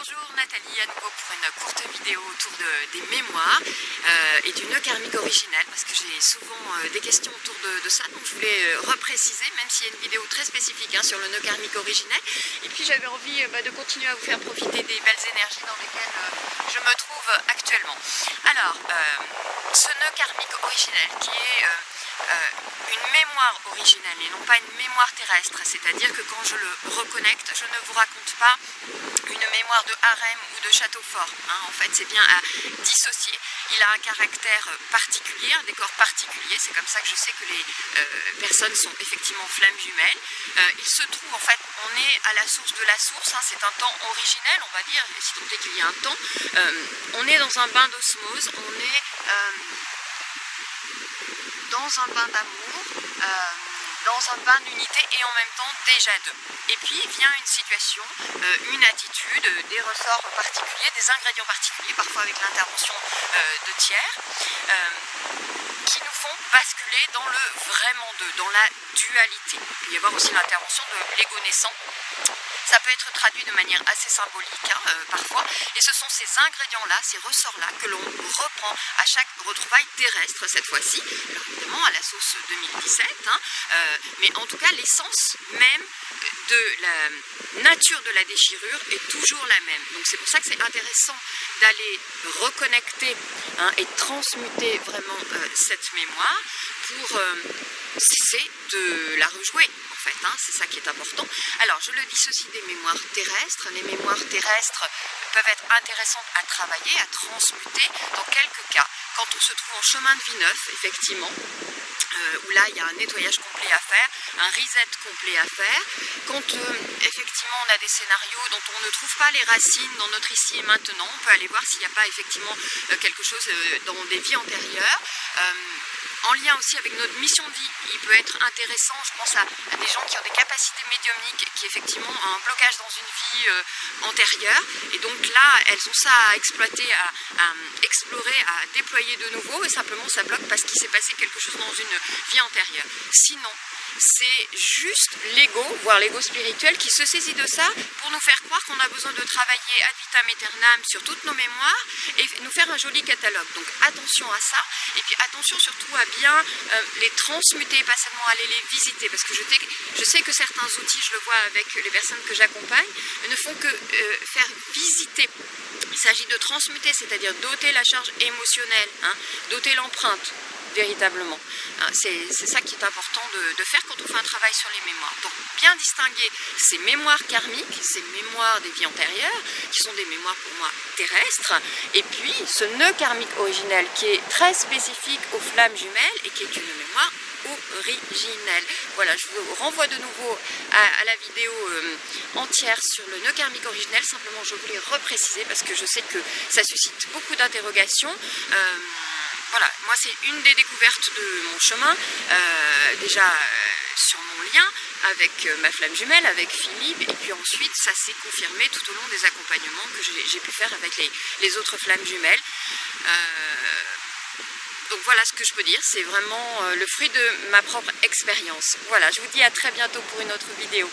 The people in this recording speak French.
Bonjour Nathalie, à nouveau pour une courte vidéo autour des mémoires et du nœud karmique originel, parce que j'ai souvent des questions autour de ça, donc je voulais repréciser, même s'il y a une vidéo très spécifique sur le nœud karmique originel. Et puis j'avais envie de continuer à vous faire profiter des belles énergies dans lesquelles je me trouve actuellement. Alors, ce nœud karmique originel qui est une mémoire originelle et non pas une mémoire terrestre, c'est-à-dire que quand je le reconnecte, je ne vous raconte pas une mémoire de harem ou de château fort, en fait c'est bien à dissocier. Il a un caractère particulier, un décor particulier, c'est comme ça que je sais que les personnes sont effectivement flammes jumelles. Il se trouve, en fait, on est à la source de la source, c'est un temps originel, on va dire, si tant est qu'il y a un temps. On est dans un bain d'osmose, on est dans un bain d'amour, dans un bain d'unité et en même temps déjà deux. Et puis vient une situation, une attitude, des ressorts particuliers, des ingrédients particuliers, parfois avec l'intervention de tiers, qui nous font basculer dans le vraiment deux, dans la dualité. Il peut y avoir aussi l'intervention de l'ego naissant. Ça peut être traduit de manière assez symbolique parfois, et ce sont ces ingrédients-là, ces ressorts-là que l'on reprend à chaque retrouvaille terrestre cette fois-ci, alors évidemment à la sauce 2017, mais en tout cas l'essence même de la nature de la déchirure est toujours la même. Donc c'est pour ça que c'est intéressant d'aller reconnecter et transmuter vraiment cette mémoire pour cesser de la rejouer. En fait, c'est ça qui est important. Alors, je le dissocie des mémoires terrestres. Les mémoires terrestres peuvent être intéressantes à travailler, à transmuter dans quelques cas. Quand on se trouve en chemin de vie neuf, effectivement, où là il y a un nettoyage complet à faire, un reset complet à faire. Quand effectivement on a des scénarios dont on ne trouve pas les racines dans notre ici et maintenant, on peut aller voir s'il n'y a pas effectivement quelque chose dans des vies antérieures. En lien aussi avec notre mission de vie, il peut être intéressant, je pense à des gens qui ont des capacités médiumniques, qui effectivement ont un blocage dans une vie antérieure, et donc là, elles ont ça à exploiter, à explorer, à déployer de nouveau, et simplement ça bloque parce qu'il s'est passé quelque chose dans une vie antérieure. Sinon, c'est juste l'ego, voire l'ego spirituel, qui se saisit de ça pour nous faire croire qu'on a besoin de travailler ad vitam aeternam sur toutes nos mémoires et nous faire un joli catalogue. Donc attention à ça, et puis attention surtout à bien les transmuter, pas seulement aller les visiter, parce que je sais que certains outils, je le vois avec les personnes que j'accompagne, ne font que faire visiter. Il s'agit de transmuter, c'est-à-dire doter la charge émotionnelle, doter l'empreinte. Véritablement. C'est ça qui est important de faire quand on fait un travail sur les mémoires. Donc bien distinguer ces mémoires karmiques, ces mémoires des vies antérieures, qui sont des mémoires pour moi terrestres, et puis ce nœud karmique originel qui est très spécifique aux flammes jumelles et qui est une mémoire originelle. Voilà, je vous renvoie de nouveau à la vidéo entière sur le nœud karmique originel. Simplement, je voulais repréciser parce que je sais que ça suscite beaucoup d'interrogations. Voilà, moi c'est une des découvertes de mon chemin, déjà sur mon lien avec ma flamme jumelle, avec Philippe, et puis ensuite ça s'est confirmé tout au long des accompagnements que j'ai pu faire avec les autres flammes jumelles. Donc voilà ce que je peux dire, c'est vraiment le fruit de ma propre expérience. Voilà, je vous dis à très bientôt pour une autre vidéo.